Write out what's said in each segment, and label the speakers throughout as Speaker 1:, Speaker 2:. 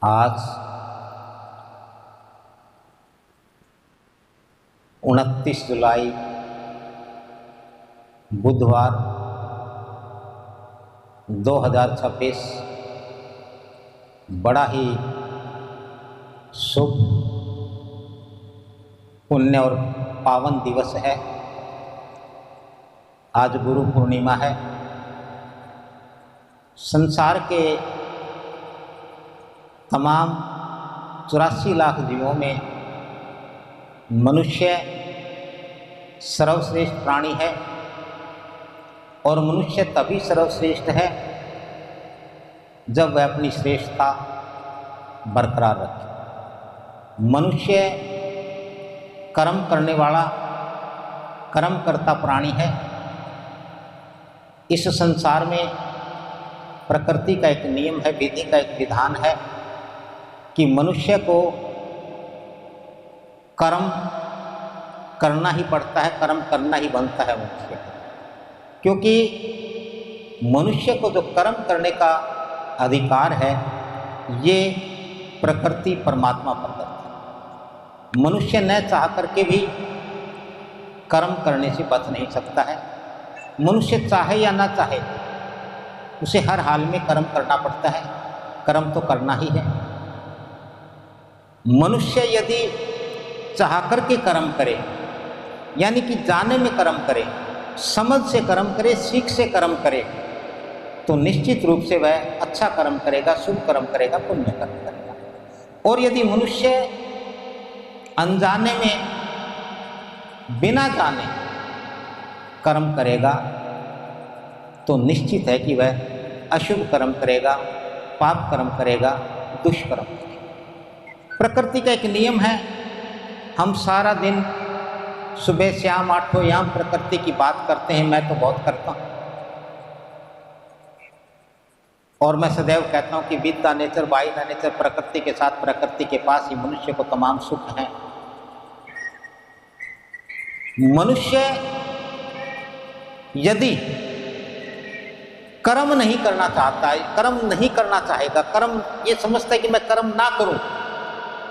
Speaker 1: आज 29 जुलाई बुधवार 2026 बड़ा ही शुभ पुण्य और पावन दिवस है। आज गुरु पूर्णिमा है। संसार के तमाम 84 लाख जीवों में मनुष्य सर्वश्रेष्ठ प्राणी है और मनुष्य तभी सर्वश्रेष्ठ है जब वह अपनी श्रेष्ठता बरकरार रखे। मनुष्य कर्म करने वाला कर्म करता प्राणी है। इस संसार में प्रकृति का एक नियम है, विधि का एक विधान है कि मनुष्य को कर्म करना ही पड़ता है, कर्म करना ही बनता है मनुष्य को, क्योंकि मनुष्य को जो कर्म करने का अधिकार है ये प्रकृति परमात्मा प्रदत्त है। मनुष्य न चाह करके भी कर्म करने से बच नहीं सकता है। मनुष्य चाहे या ना चाहे उसे हर हाल में कर्म करना पड़ता है। कर्म तो करना ही है। मनुष्य यदि चाह करके कर्म करे, यानी कि जाने में कर्म करे, समझ से कर्म करे, सीख से कर्म करे, तो निश्चित रूप से वह अच्छा कर्म करेगा, शुभ कर्म करेगा, पुण्य कर्म करेगा। और यदि मनुष्य अनजाने में बिना जाने कर्म करेगा तो निश्चित है कि वह अशुभ कर्म करेगा, पाप कर्म करेगा, दुष्कर्म करेगा। प्रकृति का एक नियम है। हम सारा दिन सुबह शाम आठों याम प्रकृति की बात करते हैं। मैं तो बहुत करता हूँ और मैं सदैव कहता हूँ कि with the nature, by the nature, प्रकृति के साथ, प्रकृति के पास ही मनुष्य को तमाम सुख हैं। मनुष्य यदि कर्म नहीं करना चाहता है, कर्म नहीं करना चाहेगा, कर्म ये समझता है कि मैं कर्म ना करूं,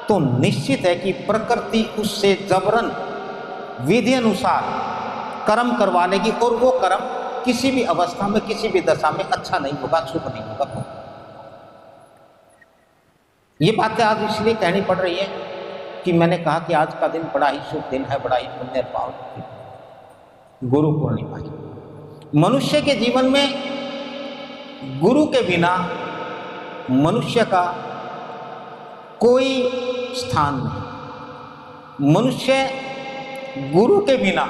Speaker 1: तो निश्चित है कि प्रकृति उससे जबरन विधि अनुसार कर्म करवा लेगी और वो कर्म किसी भी अवस्था में, किसी भी दशा में अच्छा नहीं होगा, शुभ नहीं होगा। ये बातें आज इसलिए कहनी पड़ रही है कि मैंने कहा कि आज का दिन बड़ा ही शुभ दिन है, बड़ा ही पुण्य पावन गुरु पूर्णिमा है। मनुष्य के जीवन में गुरु के बिना मनुष्य का कोई स्थान नहीं। मनुष्य गुरु के बिना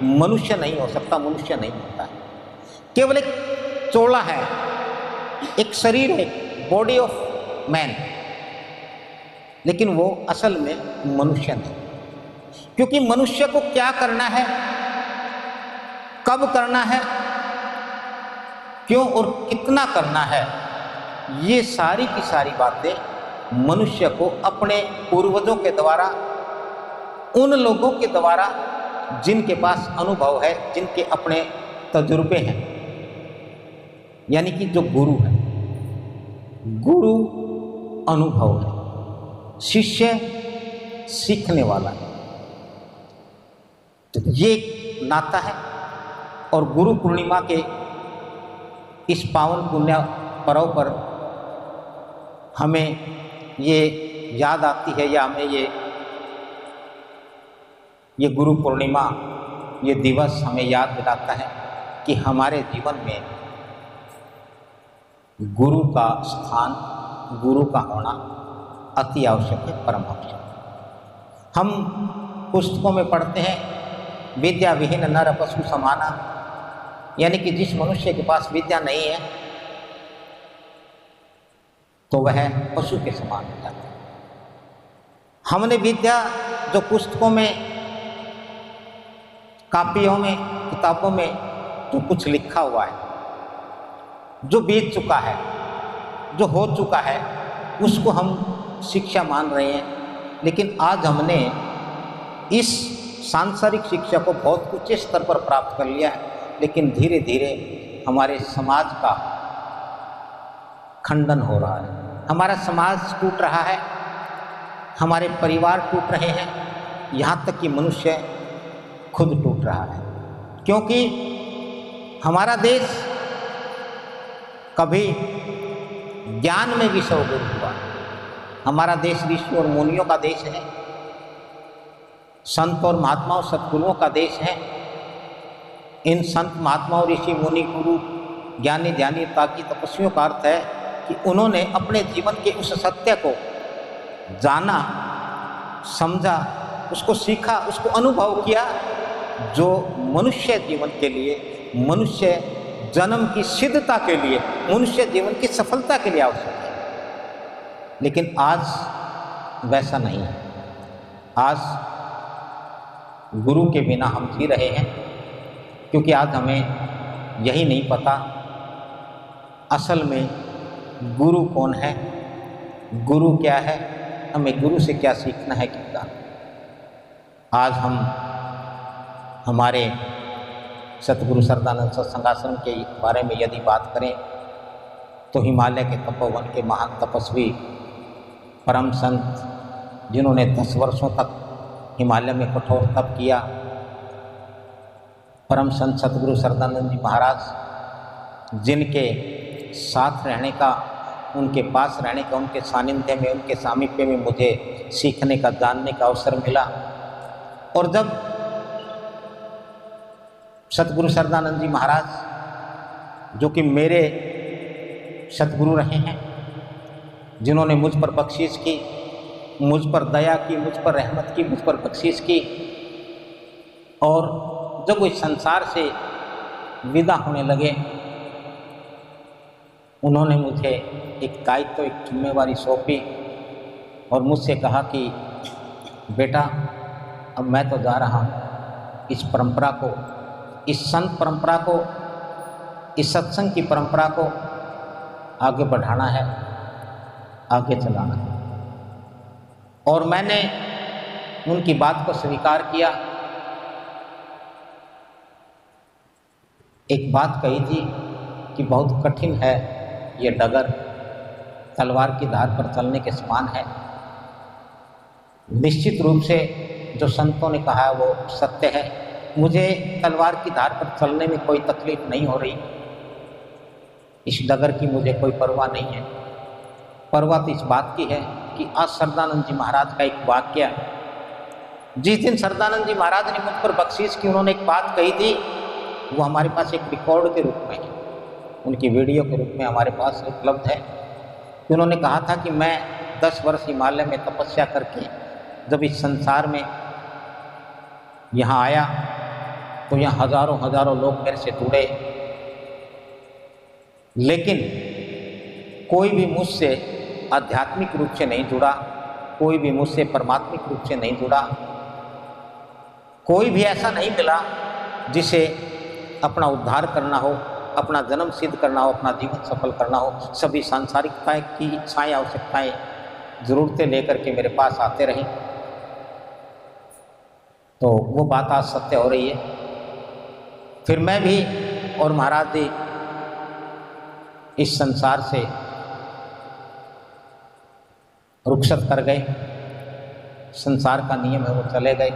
Speaker 1: मनुष्य नहीं हो सकता, मनुष्य नहीं होता है। केवल एक चोला है, एक शरीर है, बॉडी ऑफ मैन, लेकिन वो असल में मनुष्य नहीं। क्योंकि मनुष्य को क्या करना है, कब करना है, क्यों और कितना करना है, ये सारी की सारी बातें मनुष्य को अपने पूर्वजों के द्वारा, उन लोगों के द्वारा जिनके पास अनुभव है, जिनके अपने तजुर्बे हैं, यानी कि जो गुरु है। गुरु अनुभव है, शिष्य सीखने वाला है। तो ये नाता है। और गुरु पूर्णिमा के इस पावन पुण्य पर्व पर हमें ये याद आती है, या हमें ये गुरु पूर्णिमा, ये दिवस हमें याद दिलाता है कि हमारे जीवन में गुरु का स्थान, गुरु का होना अति आवश्यक है, परम आवश्यक। हम पुस्तकों में पढ़ते हैं विद्या विहीन नर पशु समाना, यानी कि जिस मनुष्य के पास विद्या नहीं है तो वह पशु के समान हो जाता है। हमने विद्या जो पुस्तकों में, कापियों में, किताबों में जो कुछ लिखा हुआ है, जो बीत चुका है, जो हो चुका है, उसको हम शिक्षा मान रहे हैं। लेकिन आज हमने इस सांसारिक शिक्षा को बहुत उच्च स्तर पर प्राप्त कर लिया है, लेकिन धीरे धीरे हमारे समाज का खंडन हो रहा है, हमारा समाज टूट रहा है, हमारे परिवार टूट रहे हैं, यहाँ तक कि मनुष्य खुद टूट रहा है। क्योंकि हमारा देश कभी ज्ञान में विश्वगुरु हुआ। हमारा देश ऋषि और मुनियों का देश है, संत और महात्माओं सद्गुरुओं का देश है। इन संत महात्माओं ऋषि मुनि गुरु ज्ञानी ध्यानी ताकि तपस्वियों का अर्थ है कि उन्होंने अपने जीवन के उस सत्य को जाना, समझा, उसको सीखा, उसको अनुभव किया जो मनुष्य जीवन के लिए, मनुष्य जन्म की सिद्धता के लिए, मनुष्य जीवन की सफलता के लिए आवश्यक है। लेकिन आज वैसा नहीं है। आज गुरु के बिना हम जी रहे हैं, क्योंकि आज हमें यही नहीं पता असल में गुरु कौन है, गुरु क्या है, हमें गुरु से क्या सीखना है, क्या। आज हम हमारे सतगुरु सरदानंद सत्संग आश्रम के बारे में यदि बात करें तो हिमालय के तपोवन के महान तपस्वी परम संत, जिन्होंने 10 वर्षों तक हिमालय में कठोर तप किया, परम संत सतगुरु सरदानंद जी महाराज, जिनके साथ रहने का, उनके पास रहने का, उनके सानिध्य में, उनके सामीप्य में मुझे सीखने का, जानने का अवसर मिला। और जब सतगुरु सरदानंद जी महाराज, जो कि मेरे सतगुरु रहे हैं, जिन्होंने मुझ पर बख्शीश की, मुझ पर दया की, मुझ पर रहमत की, मुझ पर बख्शीश की, और जब वो इस संसार से विदा होने लगे, उन्होंने मुझे एक दायित्व, एक जिम्मेवारी सौंपी और मुझसे कहा कि बेटा, अब मैं तो जा रहा हूँ, इस परंपरा को, इस संत परंपरा को, इस सत्संग की परंपरा को आगे बढ़ाना है, आगे चलाना है। और मैंने उनकी बात को स्वीकार किया। एक बात कही थी कि बहुत कठिन है ये डगर, तलवार की धार पर चलने के समान है। निश्चित रूप से जो संतों ने कहा है वो सत्य है। मुझे तलवार की धार पर चलने में कोई तकलीफ नहीं हो रही, इस डगर की मुझे कोई परवाह नहीं है। परवाह तो इस बात की है कि आज सरदानंद जी महाराज का एक वाक्य, जिस दिन सरदानंद जी महाराज ने मुझ पर बख्शीश की, उन्होंने एक बात कही थी, वो हमारे पास एक रिकॉर्ड के रूप में है, उनकी वीडियो के रूप में हमारे पास उपलब्ध है। उन्होंने कहा था कि मैं 10 वर्ष हिमालय में तपस्या करके जब इस संसार में यहाँ आया तो यहाँ हजारों हजारों लोग मेरे से जुड़े, लेकिन कोई भी मुझसे आध्यात्मिक रूप से नहीं जुड़ा, कोई भी मुझसे परमात्मिक रूप से नहीं जुड़ा, कोई भी ऐसा नहीं मिला जिसे अपना उद्धार करना हो, अपना जन्म सिद्ध करना हो, अपना जीवन सफल करना हो। सभी सांसारिकताएं की इच्छाएं, आवश्यकताएं, ज़रूरतें लेकर के मेरे पास आते रहे। तो वो बात आज सत्य हो रही है। फिर मैं भी और महाराज जी इस संसार से रुखसत कर गए, संसार का नियम है वो चले गए।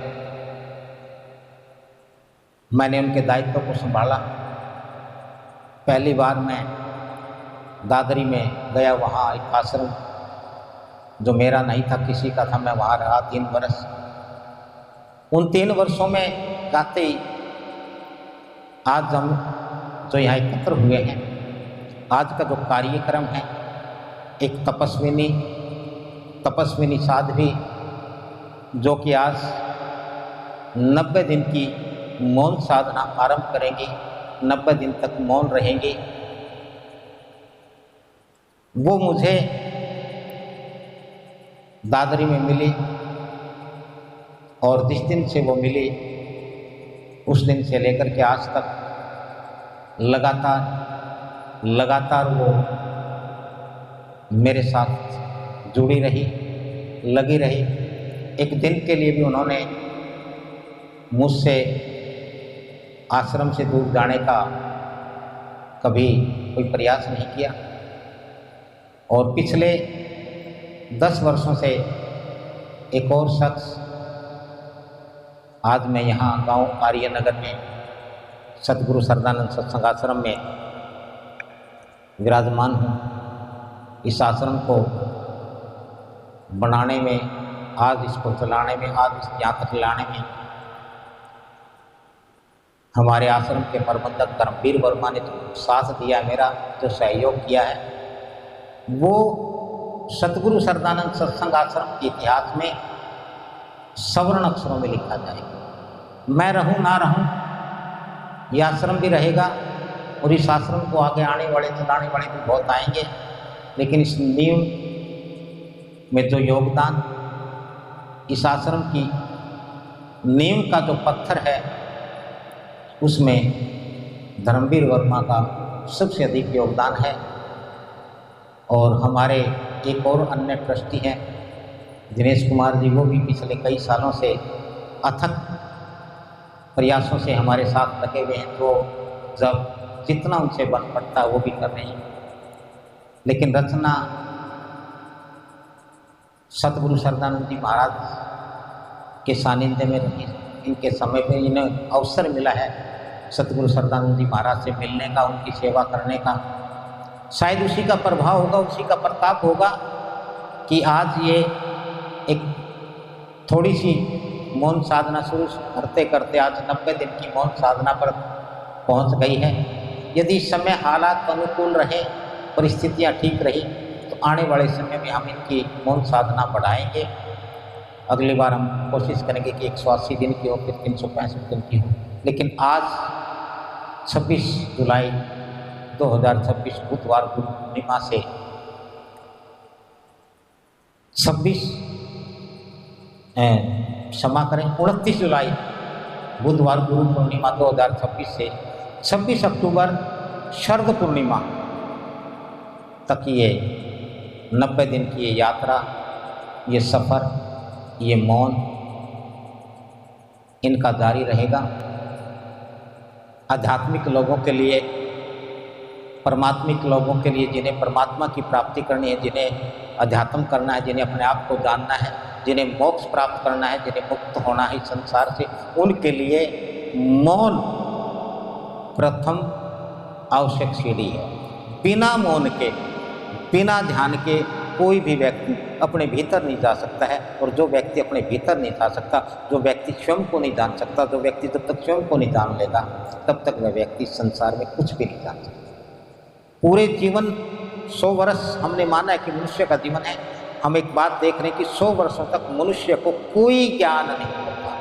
Speaker 1: मैंने उनके दायित्व को संभाला। पहली बार मैं दादरी में गया, वहाँ एक आश्रम जो मेरा नहीं था, किसी का था, मैं वहाँ रहा 3 वर्ष। उन 3 वर्षों में जाते ही आज हम जो यहाँ एकत्र हुए हैं, आज का जो कार्यक्रम है, एक तपस्विनी साध्वी जो कि आज 90 दिन की मौन साधना आरंभ करेंगी, 90 दिन तक मौन रहेंगी, वो मुझे दादरी में मिली। और जिस दिन से वो मिली, उस दिन से लेकर के आज तक लगातार वो मेरे साथ जुड़ी रही, लगी रही। एक दिन के लिए भी उन्होंने मुझसे आश्रम से दूर जाने का कभी कोई प्रयास नहीं किया। और पिछले 10 वर्षों से एक और शख्स, आज मैं यहाँ गांव आर्यनगर में सतगुरु सरदानंद सत्संग आश्रम में विराजमान हूँ। इस आश्रम को बनाने में, आज इसको चलाने में, आज इस यहाँ तक लाने में हमारे आश्रम के प्रबंधक धर्मवीर वर्मा ने जो साथ दिया, मेरा जो सहयोग किया है, वो सतगुरु सरदानंद सत्संग आश्रम के इतिहास में सवर्ण अक्षरों में लिखा जाएगा। मैं रहूं ना रहूं, यह आश्रम भी रहेगा और इस आश्रम को आगे आने वाले चलाने वाले भी बहुत आएंगे, लेकिन इस नींव में जो योगदान, इस आश्रम की नींव का जो पत्थर है, उसमें धर्मवीर वर्मा का सबसे अधिक योगदान है। और हमारे एक और अन्य ट्रस्टी हैं दिनेश कुमार जी, वो भी पिछले कई सालों से अथक प्रयासों से हमारे साथ लगे हुए हैं, तो जब जितना उनसे बन पड़ता है वो भी कर रहे हैं। लेकिन रचना सतगुरु सरदानंद जी महाराज के सानिध्य में रही, इनके समय पे इन्हें अवसर मिला है सतगुरु सरदानंद जी महाराज से मिलने का, उनकी सेवा करने का। शायद उसी का प्रभाव होगा, उसी का प्रताप होगा कि आज ये एक थोड़ी सी मौन साधना शुरू करते करते आज 90 दिन की मौन साधना पर पहुंच गई है। यदि इस समय हालात अनुकूल रहे, परिस्थितियां ठीक रही, तो आने वाले समय में हम इनकी मौन साधना बढ़ाएंगे। अगली बार हम कोशिश करेंगे कि 180 दिन की हो, फिर 365 दिन की हो। लेकिन आज 26 जुलाई 2026 बुधवार गुरु पूर्णिमा से 29 जुलाई बुधवार गुरु पूर्णिमा 2026 से 26 अक्टूबर शरद पूर्णिमा तक ये 90 दिन की ये यात्रा, ये सफ़र, ये मौन इनका जारी रहेगा। आध्यात्मिक लोगों के लिए, परमात्मिक लोगों के लिए, जिन्हें परमात्मा की प्राप्ति करनी है, जिन्हें अध्यात्म करना है, जिन्हें अपने आप को जानना है, जिन्हें मोक्ष प्राप्त करना है, जिन्हें मुक्त होना है संसार से, उनके लिए मौन प्रथम आवश्यक सीढ़ी है। बिना मौन के, बिना ध्यान के कोई भी व्यक्ति अपने भीतर नहीं जा सकता है। और जो व्यक्ति अपने भीतर नहीं जा सकता, जो व्यक्ति स्वयं को नहीं जान सकता, जो व्यक्ति जब तक स्वयं को नहीं जान लेगा, तब तक वह व्यक्ति संसार में कुछ भी नहीं जान सकता। पूरे जीवन 100 वर्ष हमने माना है कि मनुष्य का जीवन है। हम एक बात देख रहे हैं कि 100 वर्षों तक मनुष्य को कोई ज्ञान नहीं होता,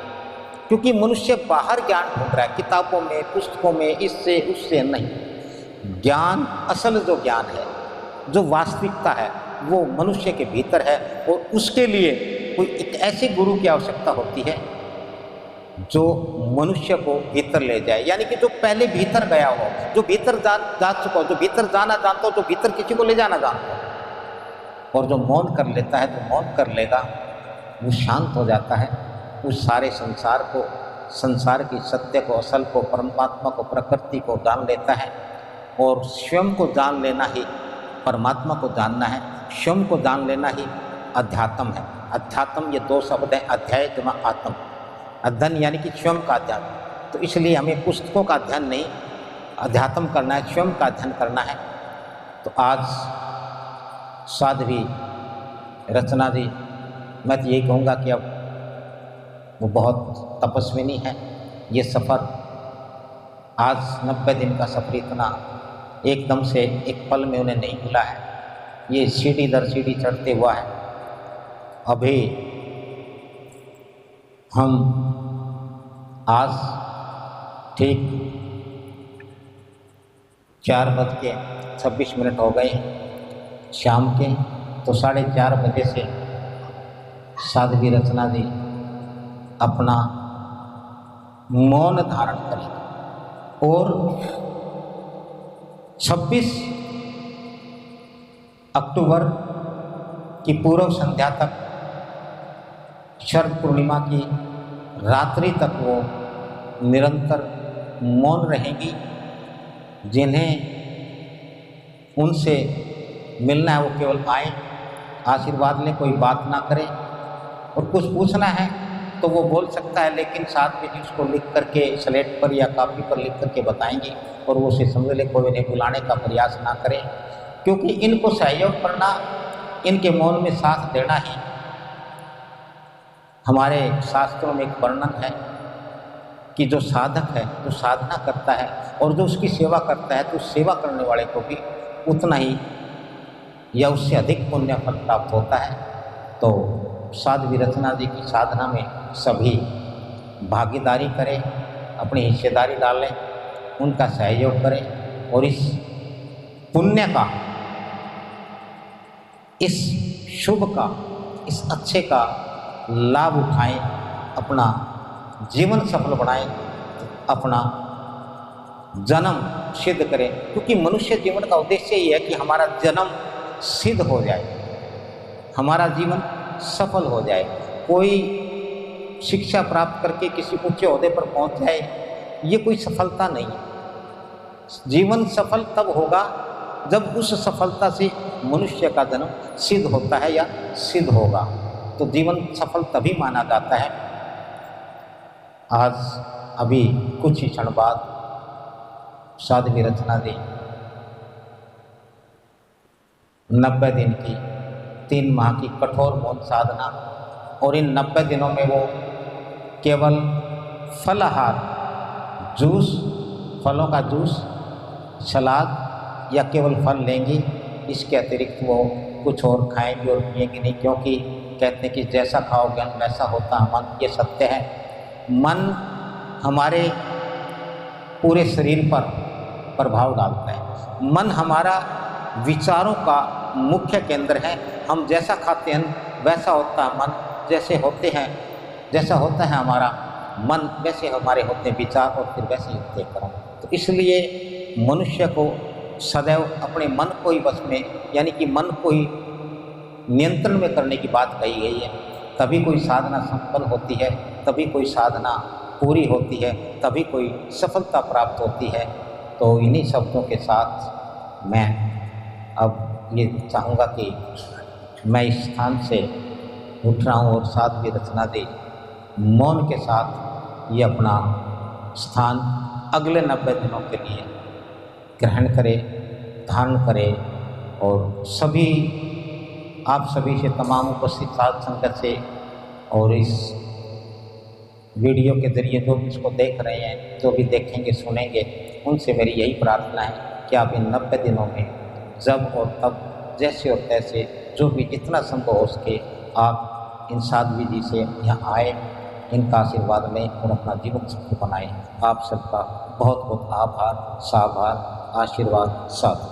Speaker 1: क्योंकि मनुष्य बाहर ज्ञान ढूंढ रहा है, किताबों में, पुस्तकों में, इससे उससे नहीं। ज्ञान, असल जो ज्ञान है, जो वास्तविकता है, वो मनुष्य के भीतर है। और उसके लिए कोई एक ऐसे गुरु की आवश्यकता होती है जो मनुष्य को भीतर ले जाए, यानी कि जो पहले भीतर गया हो, जो भीतर जा चुका हो, जो भीतर जाना जानता हो, जो भीतर किसी को ले जाना जानता हो। और जो मौन कर लेता है, जो मौन कर लेगा, वो शांत हो जाता है। उस सारे संसार को, संसार की सत्य को, असल को, परमात्मा को, प्रकृति को जान लेता है। और स्वयं को जान लेना ही परमात्मा को जानना है, स्वयं को जान लेना ही अध्यात्म है। अध्यात्म, ये 2 शब्द हैं, अध्याय जमा आत्म। अध्ययन यानी कि स्वयं का अध्ययन। तो इसलिए हमें पुस्तकों का अध्ययन नहीं, अध्यात्म करना है, स्वयं का अध्ययन करना है। तो आज साध्वी रचना जी, मैं तो यही कहूँगा कि अब वो बहुत तपस्विनी है। ये सफ़र, आज 90 दिन का सफ़र इतना एकदम से एक पल में उन्हें नहीं मिला है। ये सीढ़ी दर सीढ़ी चढ़ते हुआ है। अभी हम आज ठीक 4:26 हो गए शाम के, तो 4:30 बजे से साध्वी रचना जी अपना मौन धारण करें और 26 अक्टूबर की पूर्व संध्या तक, शरद पूर्णिमा की रात्रि तक वो निरंतर मौन रहेंगी। जिन्हें उनसे मिलना है वो केवल आए, आशीर्वाद लें, कोई बात ना करें, और कुछ पूछना है तो वो बोल सकता है, लेकिन साथ में उसको लिख करके स्लेट पर या कापी पर लिख करके बताएंगे, और वो उसे समझ ले, कोई इन्हें बुलाने का प्रयास ना करें, क्योंकि इनको सहयोग करना, इनके मौन में साथ देना ही हमारे शास्त्रों में एक वर्णन है कि जो साधक है, जो साधना करता है और जो उसकी सेवा करता है, तो सेवा करने वाले को भी उतना ही या उससे अधिक पुण्य फल प्राप्त होता है। तो साध्वी रचना जी की साधना में सभी भागीदारी करें, अपनी हिस्सेदारी डालें, उनका सहयोग करें, और इस पुण्य का, इस शुभ का, इस अच्छे का लाभ उठाएं, अपना जीवन सफल बनाएं, अपना जन्म सिद्ध करें, क्योंकि मनुष्य जीवन का उद्देश्य ही है कि हमारा जन्म सिद्ध हो जाए, हमारा जीवन सफल हो जाए। कोई शिक्षा प्राप्त करके किसी ऊंचे ओहदे पर पहुंच जाए, ये कोई सफलता नहीं है। जीवन सफल तब होगा जब उस सफलता से मनुष्य का जन्म सिद्ध होता है या सिद्ध होगा, तो जीवन सफल तभी माना जाता है। आज अभी कुछ ही क्षण बाद साध्वी रचना जी 90 दिन की 3 माह की कठोर मौन साधना, और इन 90 दिनों में वो केवल फलाहार, जूस, फलों का जूस, सलाद या केवल फल लेंगी, इसके अतिरिक्त वो कुछ और खाएंगी और पिएंगी नहीं, क्योंकि कहते हैं कि जैसा खाओगे वैसा होता है मन। ये सत्य है। मन हमारे पूरे शरीर पर प्रभाव डालता है। मन हमारा विचारों का मुख्य केंद्र है। हम जैसा खाते हैं वैसा होता है मन, जैसे होते हैं, जैसा होता है हमारा मन, वैसे हमारे होते हैं विचार, और फिर वैसे ही होते हैं कर्म। तो इसलिए मनुष्य को सदैव अपने मन को ही वश में, यानी कि मन को ही नियंत्रण में करने की बात कही गई है। तभी कोई साधना संपन्न होती है, तभी कोई साधना पूरी होती है, तभी कोई सफलता प्राप्त होती है। तो इन्हीं शब्दों के साथ मैं अब ये चाहूँगा कि मैं इस स्थान से उठ रहा हूँ, और साध्वी रचना जी मौन के साथ ये अपना स्थान अगले 90 दिनों के लिए ग्रहण करें, धारण करें, और सभी आप सभी से, तमाम उपस्थित साध संगत से, और इस वीडियो के ज़रिए जो भी इसको देख रहे हैं, जो भी देखेंगे सुनेंगे, उनसे मेरी यही प्रार्थना है कि आप इन 90 दिनों में जब और तब, जैसे और तैसे, जो भी जितना संभव हो सके, आप इन साध्वी जी से यहाँ आए, इनका आशीर्वाद लें और अपना जीवन सफल बनाएं। आप सबका बहुत बहुत आभार, साभार, आशीर्वाद, साथ।